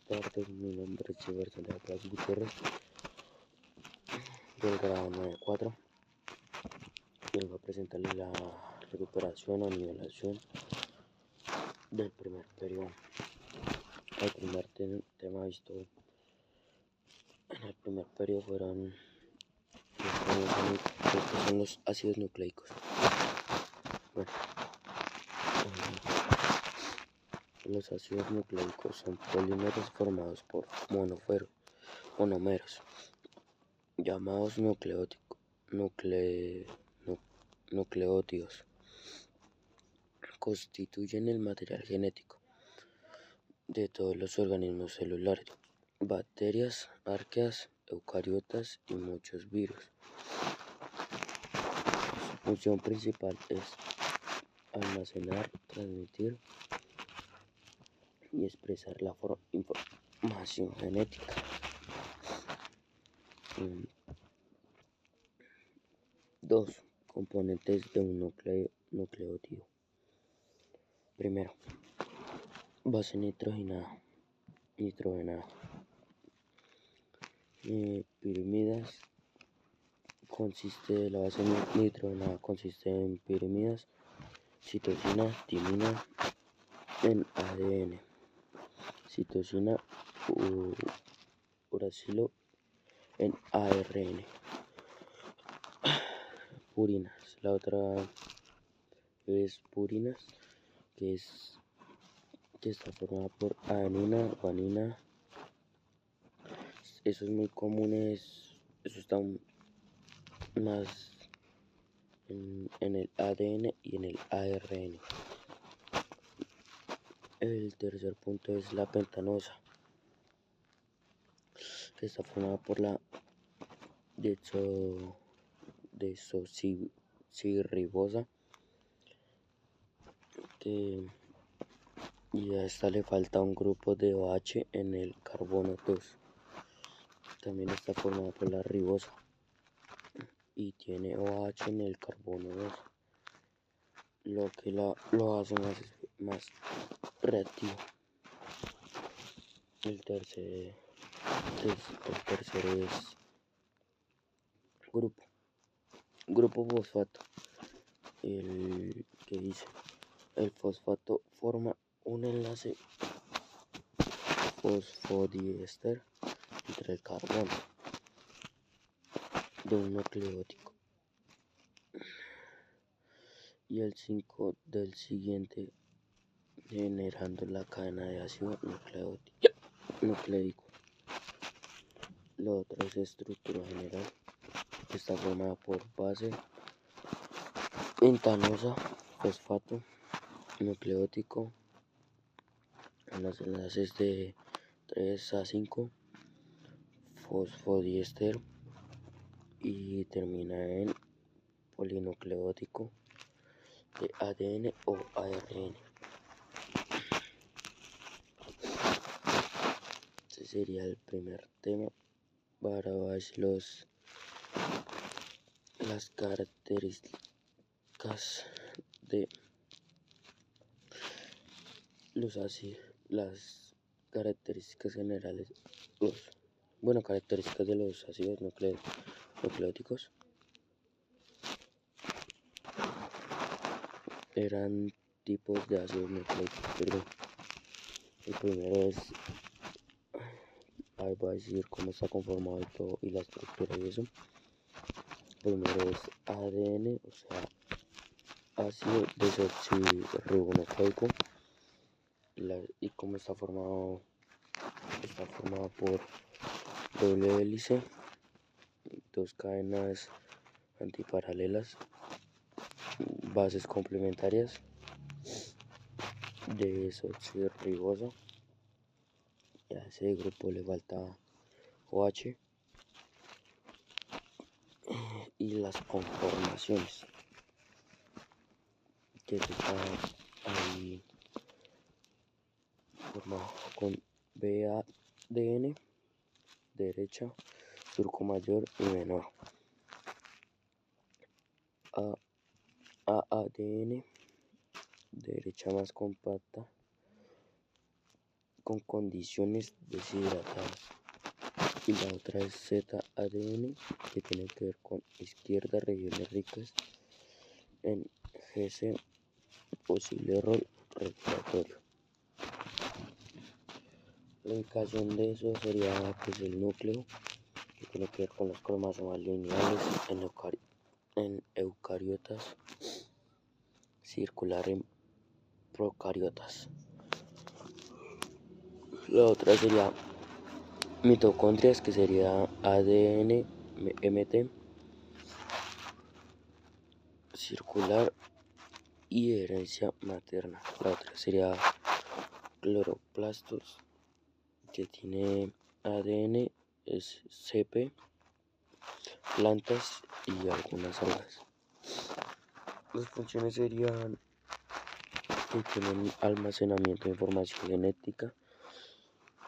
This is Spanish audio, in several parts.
tardes, mi nombre es Jefferson de Paz Gutiérrez, del grado 9-4. Vengo a presentarles la recuperación o nivelación del primer periodo. El primer tema visto en el primer periodo fueron los ácidos nucleicos. Bueno, los ácidos nucleicos son polímeros formados por monómeros, llamados nucleótidos. Constituyen el material genético de todos los organismos celulares, bacterias, arqueas, eucariotas y muchos virus. Su función principal es almacenar, transmitir y expresar la información genética. Dos componentes de un nucleótido. Primero, base nitrogenada. Pirimidas. La base nitrogenada consiste en pirimidas, citosina, timina en ADN, citosina, uracilo en ARN. Purinas. La otra es purinas, que está formada por adenina, guanina. Eso es muy común, eso está más en el ADN y en el ARN. El tercer punto es la pentanosa, que está formada por la desoxirribosa, y a esta le falta un grupo de OH en el carbono 2. También está formada por la ribosa y tiene OH en el carbono 2, lo que lo hace más reactivo. El tercer es grupo fosfato, el que dice: el fosfato forma un enlace fosfodiéster entre el carbono de un nucleótido y el 5 del siguiente, generando la cadena de ácido nucleico. Lo otro es estructura general, que está formada por base pentanosa, fosfato, nucleótico, en los enlaces de 3 a 5, fosfodiéster, y termina en polinucleótico de ADN o ARN. Este sería el primer tema. Para ver las características de los ácidos, las características generales, características de los ácidos nucleóticos. Eran tipos de ácidos nucleicos, El primero es, ahí voy a decir cómo está conformado y todo, y la estructura y eso. Primero es ADN, o sea, ácido desoxirribonucleico, y cómo está formado por doble hélice, dos cadenas antiparalelas, bases complementarias, desoxirribosa, y a ese grupo le falta OH, y las conformaciones, que está ahí formado con BADN, derecha, surco mayor y menor, AADN, derecha más compacta, con condiciones deshidratadas. Y la otra es ZADN, que tiene que ver con izquierda, regiones ricas en GC, posible rol regulatorio. La ubicación de eso sería pues el núcleo, que tiene que ver con los cromosomas lineales en eucariotas, circular en procariotas. La otra sería mitocondrias, que sería ADN, MT, circular y herencia materna. La otra sería cloroplastos, que tiene ADN, es CP, plantas y algunas algas. Las funciones serían que tienen almacenamiento de información genética,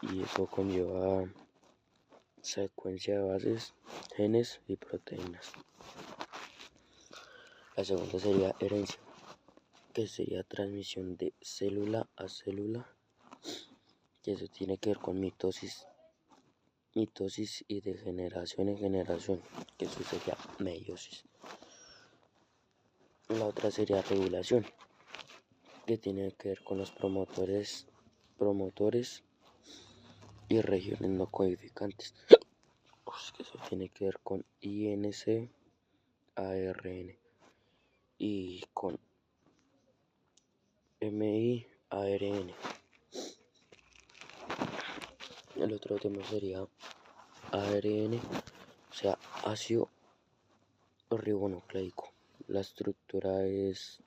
y eso conlleva secuencia de bases, genes y proteínas. La segunda sería herencia, que sería transmisión de célula a célula, que eso tiene que ver con mitosis y de generación en generación, que eso sería meiosis. La otra sería regulación, que tiene que ver con los promotores y regiones no codificantes, que eso tiene que ver con INC, ARN, y con miARN. El otro tema sería ARN, o sea, ácido ribonucleico. La estructura es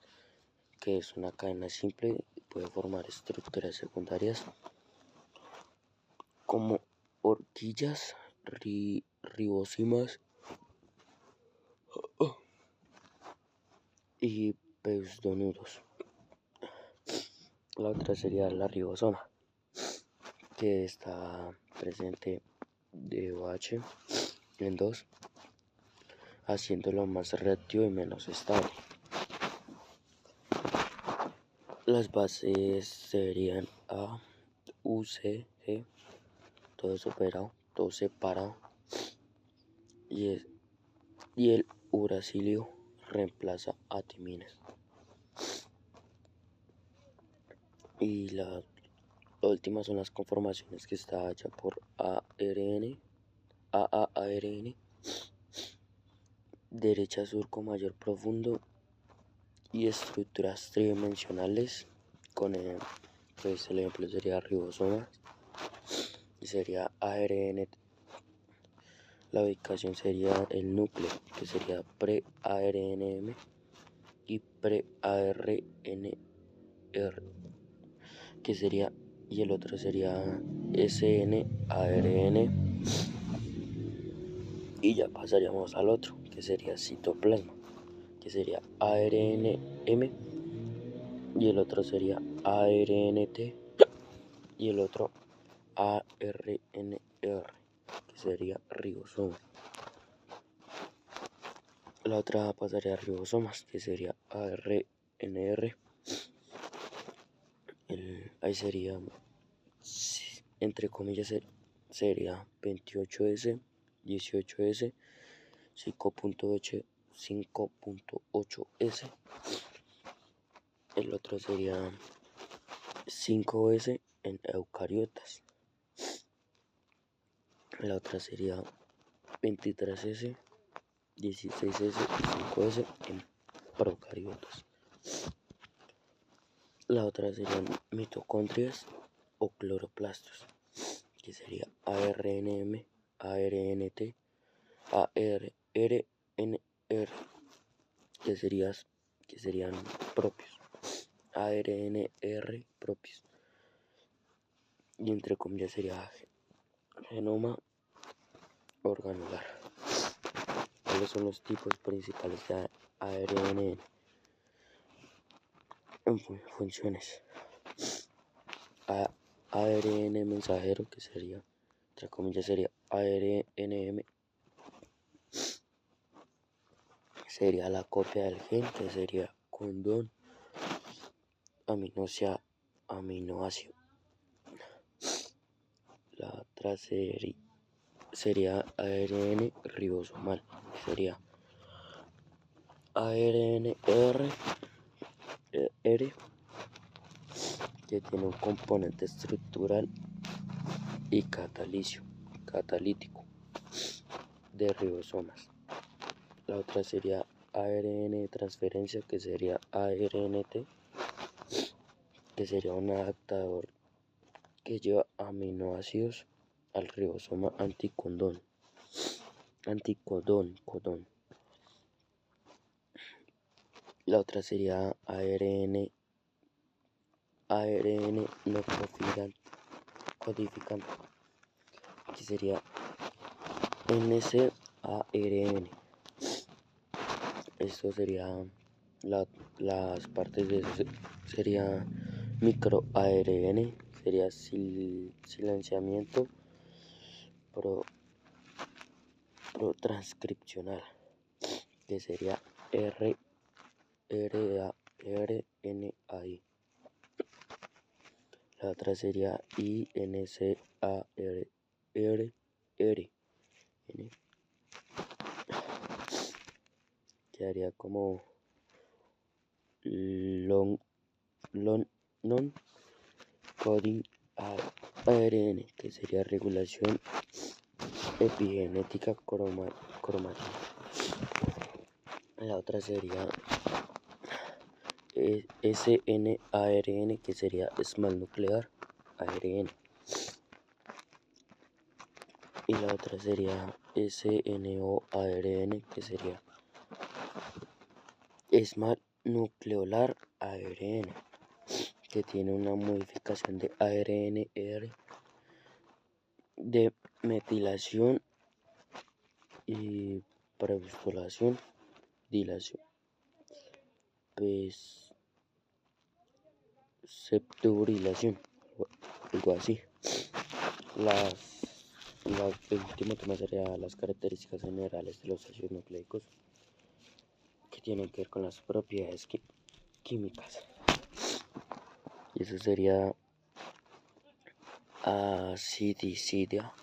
que es una cadena simple y puede formar estructuras secundarias como horquillas, ribosimas y pseudonudos. La otra sería la ribosoma, que está presente de OH en 2, haciéndolo más reactivo y menos estable. Las bases serían A, U, C, G, todo separado, y el uracilio reemplaza a timina. Y la última son las conformaciones, que está hecha por ARN, AAARN, derecha surco mayor profundo, y estructuras tridimensionales con pues el ejemplo sería ribosomas y sería ARN. La ubicación sería el núcleo, que sería pre-ARNM y pre-ARNR, que sería, y el otro sería SNARN, y ya pasaríamos al otro, que sería citoplasma, que sería ARNM, y el otro sería ARNT, y el otro ARNR, que sería ribosoma. La otra pasaría a ribosomas, que sería ARNR. Ahí sería, entre comillas, sería 28S, 18S, 5.8S. El otro sería 5S en eucariotas. La otra sería 23S, 16S y 5S en procariotas. La otra serían mitocondrias o cloroplastos, que sería ARNM, ARNT, ARNR, que serían propios, ARNR propios, y entre comillas sería genoma organular. ¿Cuáles son los tipos principales de ARN en funciones? ARN mensajero, que sería, entre comillas, sería ARNM, sería la copia del gen, que sería codón aminoácido. otra sería ARN ribosomal, sería ARNR, que tiene un componente estructural y catalítico de ribosomas. La otra sería ARN de transferencia, que sería ARNT, que sería un adaptador que lleva aminoácidos al ribosoma anticodón. La otra sería ARN no codificante, que sería NCARN. Esto sería las partes de eso sería microARN, sería silenciamiento protranscripcional, que sería RNAi. La otra sería INCARRN, que haría como non-coding ARN, que sería regulación epigenética cromática. La otra sería SNARN, que sería small nuclear ARN. Y la otra sería SNOARN, que sería small nucleolar ARN, que tiene una modificación de ARNR de metilación y prefosphoración, dilación, septurilación, algo así. El último tema sería las características generales de los ácidos nucleicos, que tienen que ver con las propiedades químicas. Y eso sería acidicidad,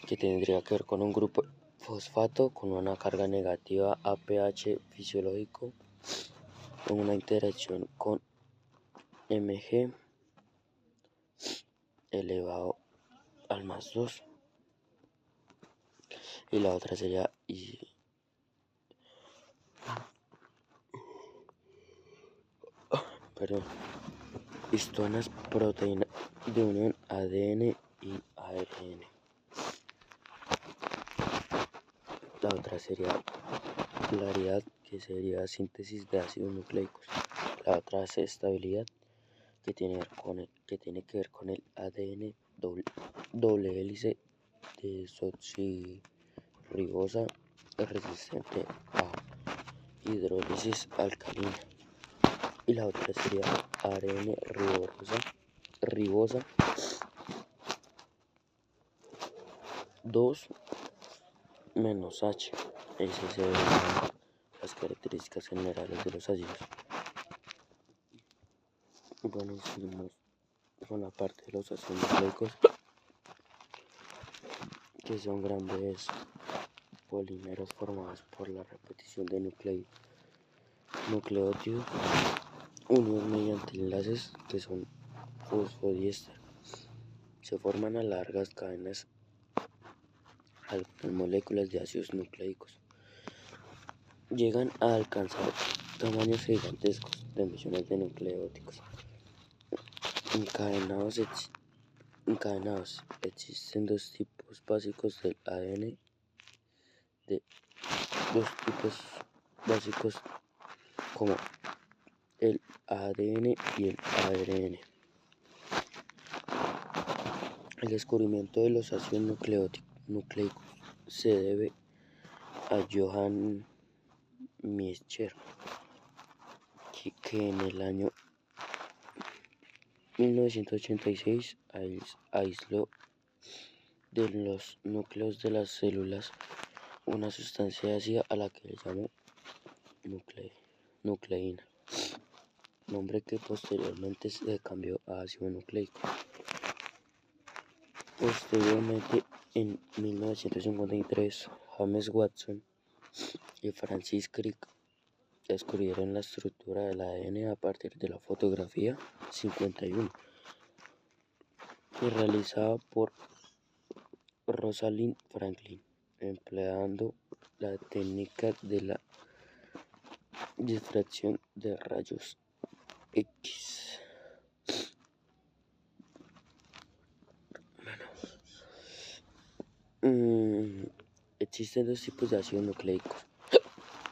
que tendría que ver con un grupo fosfato con una carga negativa a pH fisiológico, con una interacción con Mg elevado al más 2. Y la otra sería histonas, proteína de unión ADN y ARN. La otra sería polaridad, que sería síntesis de ácidos nucleicos. La otra es estabilidad, que tiene que ver con el ADN doble hélice desoxirribosa resistente a hidrólisis alcalina. Y la otra sería ARN ribosa 2 menos H. Esas serían las características generales de los ácidos. Bueno, seguimos con la parte de los ácidos nucleicos, que son grandes polímeros formados por la repetición de nucleótidos unidos mediante enlaces que son fosfodiéster. Se forman a largas cadenas algunas moléculas de ácidos nucleicos. Llegan a alcanzar tamaños gigantescos de millones de nucleótidos encadenados. Existen dos tipos básicos del ADN, como el ADN y el ARN. El descubrimiento de los ácidos nucleicos se debe a Johann Miescher, que en el año 1986 aisló de los núcleos de las células una sustancia ácida a la que le llamó nucleína, nombre que posteriormente se cambió a ácido nucleico. Posteriormente, en 1953, James Watson y Francis Crick descubrieron la estructura del ADN a partir de la fotografía 51, realizada por Rosalind Franklin, empleando la técnica de la difracción de rayos X. Existen dos tipos de ácidos nucleicos: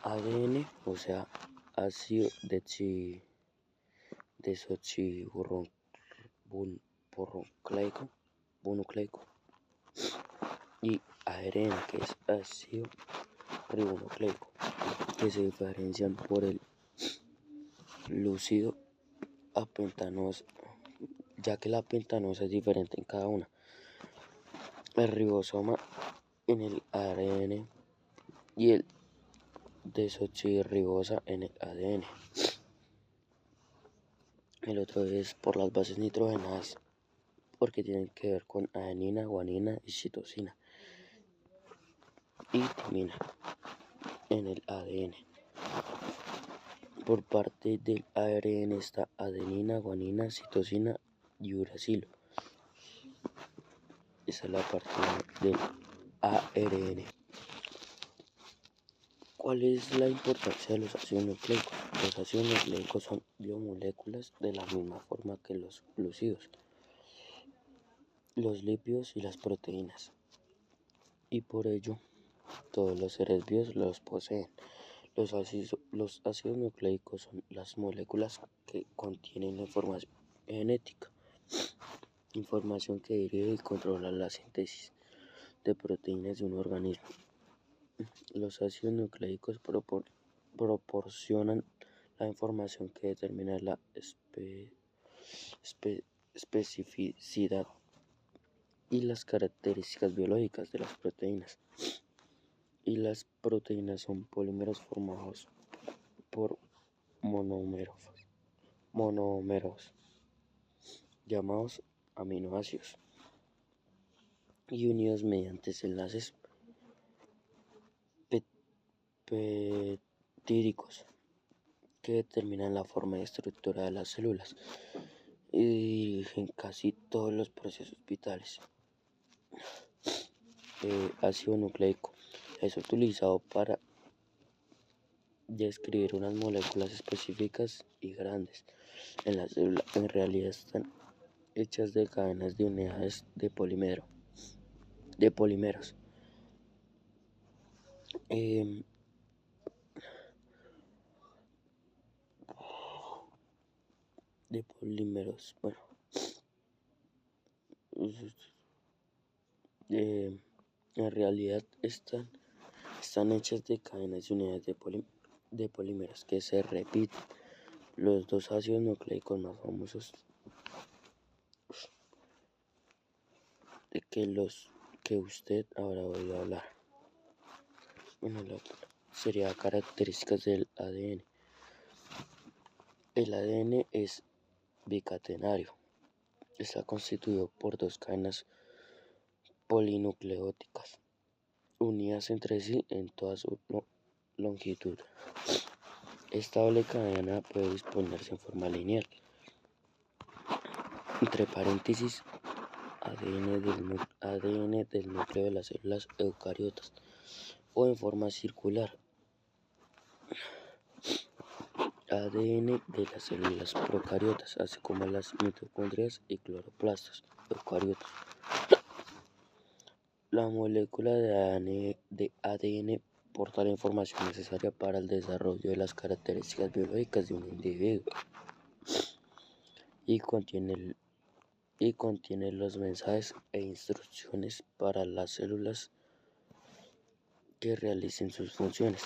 ADN, o sea, ácido desoxirribonucleico, y ARN, que es ácido ribonucleico, que se diferencian por el lúcido a pentanosa, ya que la pentanosa es diferente en cada una. El ribosoma en el ARN y el desoxirribosa en el ADN. El otro es por las bases nitrogenadas, porque tienen que ver con adenina, guanina y citosina, y timina en el ADN. Por parte del ARN está adenina, guanina, citosina y uracilo. Esa es la parte del ARN. ¿Cuál es la importancia de los ácidos nucleicos? Los ácidos nucleicos son biomoléculas de la misma forma que los glúcidos, los lípidos y las proteínas, y por ello todos los seres vivos los poseen. Los ácidos nucleicos son las moléculas que contienen la información genética, información que dirige y controla la síntesis de proteínas de un organismo. Los ácidos nucleicos proporcionan la información que determina la especificidad y las características biológicas de las proteínas. Y las proteínas son polímeros formados por monómeros llamados aminoácidos y unidos mediante enlaces peptídicos que determinan la forma y estructura de las células y dirigen casi todos los procesos vitales. Ácido nucleico es utilizado para describir unas moléculas específicas y grandes en la célula. En realidad están hechas de cadenas de unidades de polímeros. Bueno, en realidad están hechas de cadenas de unidades de polímeros que se repiten. Los dos ácidos nucleicos más famosos de que los que usted habrá oído hablar. Bueno, sería características del ADN. El ADN es bicatenario. Está constituido por dos cadenas polinucleóticas unidas entre sí en toda su longitud. Esta doble cadena puede disponerse en forma lineal, entre paréntesis, ADN del núcleo de las células eucariotas, o en forma circular, ADN de las células procariotas, así como las mitocondrias y cloroplastos eucariotas. La molécula de ADN porta la información necesaria para el desarrollo de las características biológicas de un individuo y contiene los mensajes e instrucciones para las células que realicen sus funciones,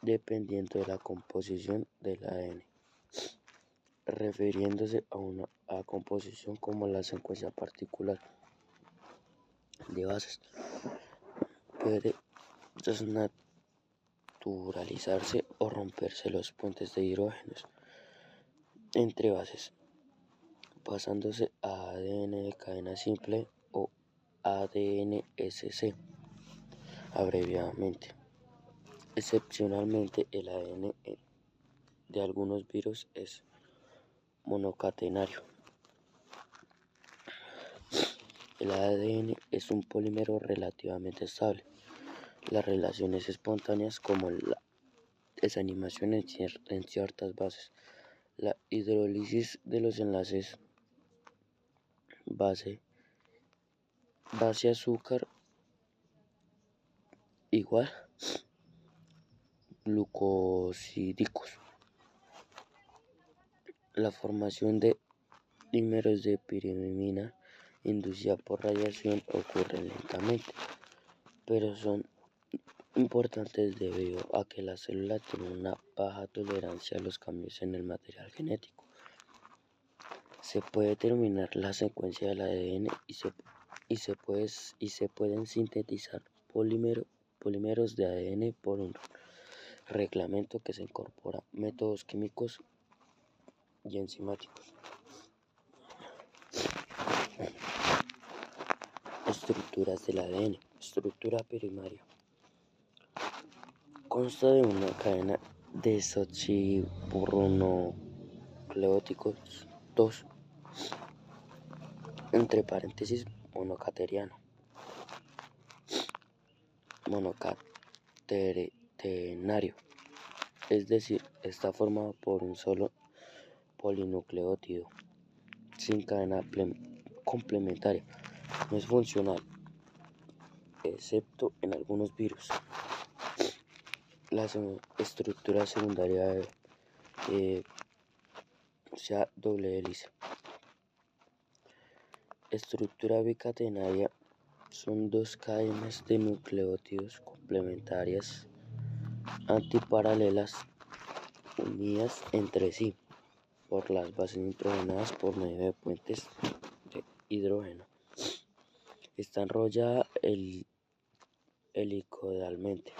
dependiendo de la composición del ADN, refiriéndose a una composición como la secuencia particular de bases. Puede desnaturalizarse o romperse los puentes de hidrógenos entre bases, pasándose a ADN de cadena simple o ADN-SC, abreviadamente. Excepcionalmente, el ADN de algunos virus es monocatenario. El ADN es un polímero relativamente estable. Las relaciones espontáneas, como la desanimación en ciertas bases, la hidrólisis de los enlaces base azúcar igual glucosídicos, la formación de dímeros de pirimidina inducida por radiación ocurre lentamente, pero son importantes debido a que la célula tiene una baja tolerancia a los cambios en el material genético. Se puede determinar la secuencia del ADN y se pueden sintetizar polímeros de ADN por un reglamento que se incorpora métodos químicos y enzimáticos. Estructuras del ADN. Estructura primaria. Consta de una cadena de desoxirribonucleótidos 2, entre paréntesis monocatenario, es decir, está formado por un solo polinucleótido, sin cadena complementaria. No es funcional, excepto en algunos virus. La estructura secundaria sea doble hélice. Estructura bicatenaria son dos cadenas de nucleótidos complementarias antiparalelas unidas entre sí por las bases nitrogenadas por medio de puentes de hidrógeno. Está enrollada helicoidalmente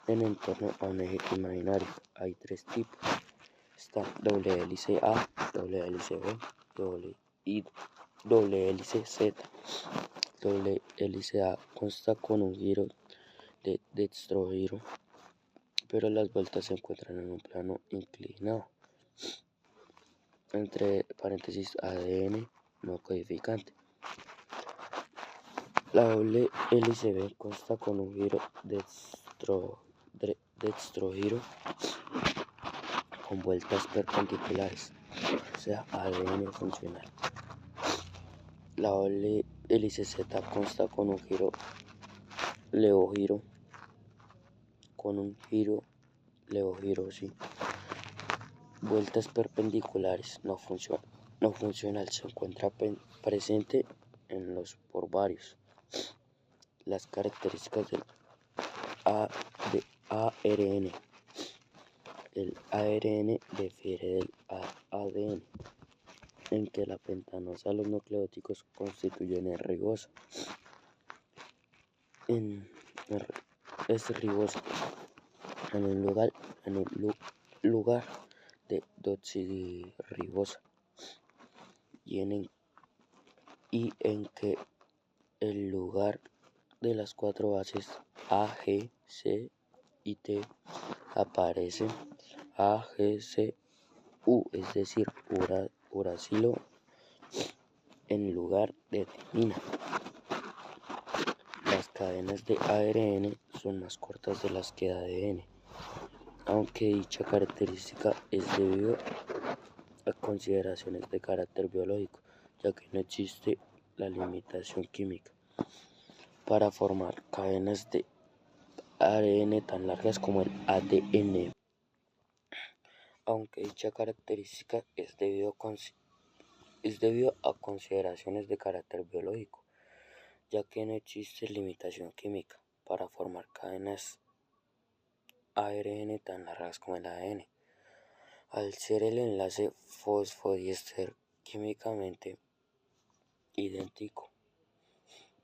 en torno a un eje imaginario. Hay tres tipos. Está doble hélice A, doble hélice B y doble hélice Z. Doble hélice A consta con un giro de dextrogiro, pero las vueltas se encuentran en un plano inclinado, entre paréntesis ADN no codificante. La doble hélice B consta con un giro dextrogiro con vueltas perpendiculares, o sea, ADN funcional. La doble hélice Z consta con un giro levogiro, vueltas perpendiculares, no funcional, se encuentra presente en los por varios. Las características del ARN. El ARN difiere del ADN en que la pentanosa de los nucleótidos constituye una ribosa. Es ribosa en un lugar de desoxirribosa y en que el lugar de las cuatro bases A, G, C y T aparece AGCU, es decir, uracilo en lugar de timina. Las cadenas de ARN son más cortas de las que ADN, aunque dicha característica es debido a consideraciones de carácter biológico, ya que no existe la limitación química para formar cadenas de ARN tan largas como el ADN. Aunque dicha característica es debido a consideraciones de carácter biológico, ya que no existe limitación química para formar cadenas ARN tan largas como el ADN. Al ser el enlace fosfodiéster químicamente idéntico,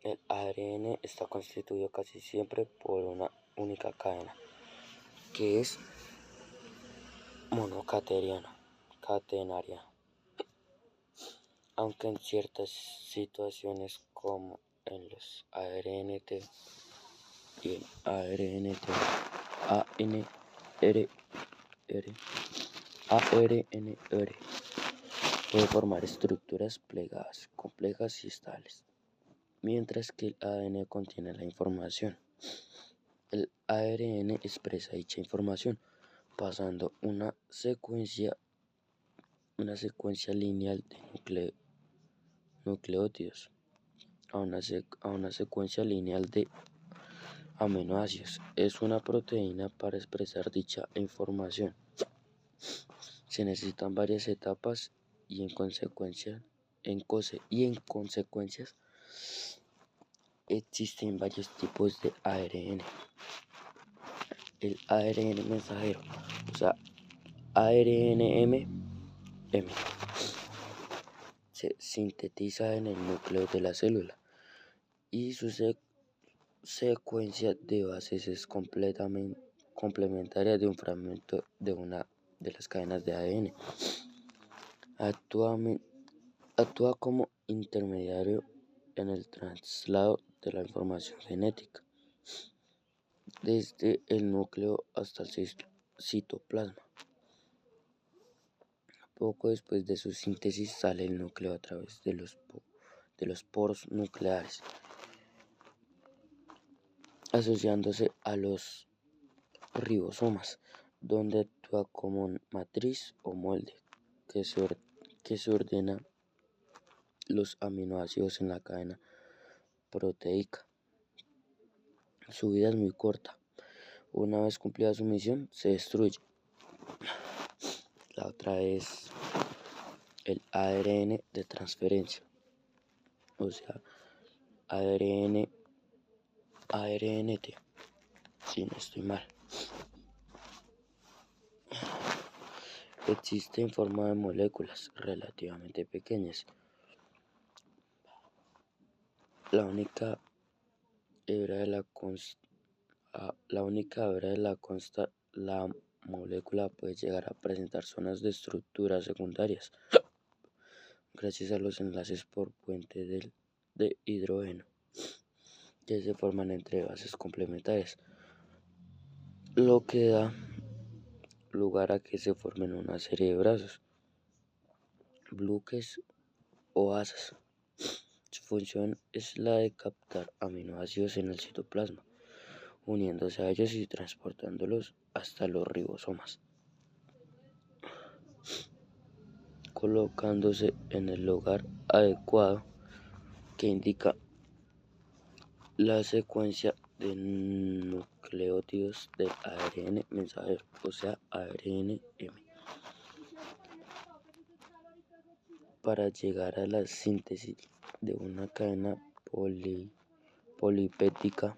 el ARN está constituido casi siempre por una única cadena, que es monocatenaria, aunque en ciertas situaciones como en los ARNT y el ARNT, ANRR, ARNR puede formar estructuras plegadas, complejas y estables, mientras que el ADN contiene la información. El ARN expresa dicha información pasando una secuencia lineal de nucleótidos a una secuencia lineal de aminoácidos. Es una proteína. Para expresar dicha información se necesitan varias etapas y en consecuencias existen varios tipos de ARN. El ARN mensajero, o sea, ARNM, se sintetiza en el núcleo de la célula y su secuencia de bases es complementaria de un fragmento de una de las cadenas de ADN. Actúa como intermediario en el traslado de la información genética desde el núcleo hasta el citoplasma. Poco después de su síntesis sale el núcleo a través de los poros nucleares, asociándose a los ribosomas, donde actúa como matriz o molde que se ordena los aminoácidos en la cadena proteica. Su vida es muy corta. Una vez cumplida su misión, se destruye. La otra es el ARN de transferencia, o sea, ARNT, si no estoy mal. Existe en forma de moléculas relativamente pequeñas. La única hebra de la molécula puede llegar a presentar zonas de estructuras secundarias gracias a los enlaces por puente de hidrógeno que se forman entre bases complementarias, lo que da lugar a que se formen una serie de brazos, bloques o asas. Su función es la de captar aminoácidos en el citoplasma, uniéndose a ellos y transportándolos hasta los ribosomas, colocándose en el lugar adecuado que indica la secuencia de nucleótidos del ARN mensajero, o sea, ARNM, para llegar a la síntesis de una cadena polipéptídica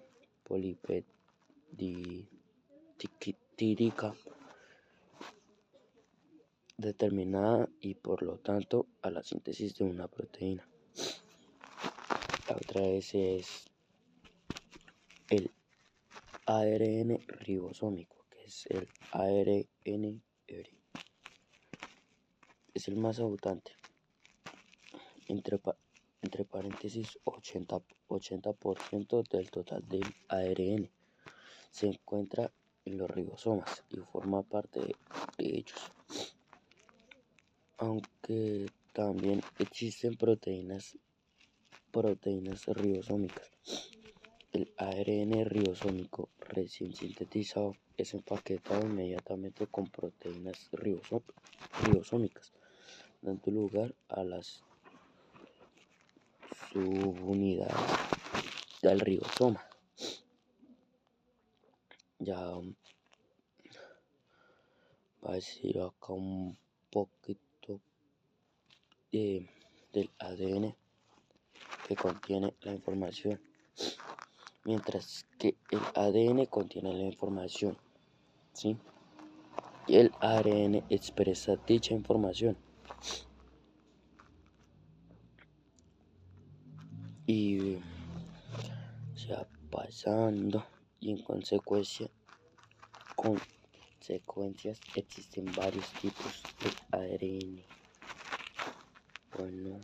determinada y por lo tanto a la síntesis de una proteína. La otra es el ARN ribosómico, que es el ARNR. Es el más abundante, entre paréntesis 80% del total del ARN se encuentra en los ribosomas y forma parte de ellos. Aunque también existen proteínas ribosómicas. El ARN ribosómico recién sintetizado es empaquetado inmediatamente con proteínas ribosómicas, dando lugar a las subunidades del ribosoma. Ya va a decir acá un poquito del ADN que contiene la información, mientras que el ADN contiene la información, ¿sí? Y el ARN expresa dicha información. Y se va pasando y en consecuencias existen varios tipos de ARN. Bueno.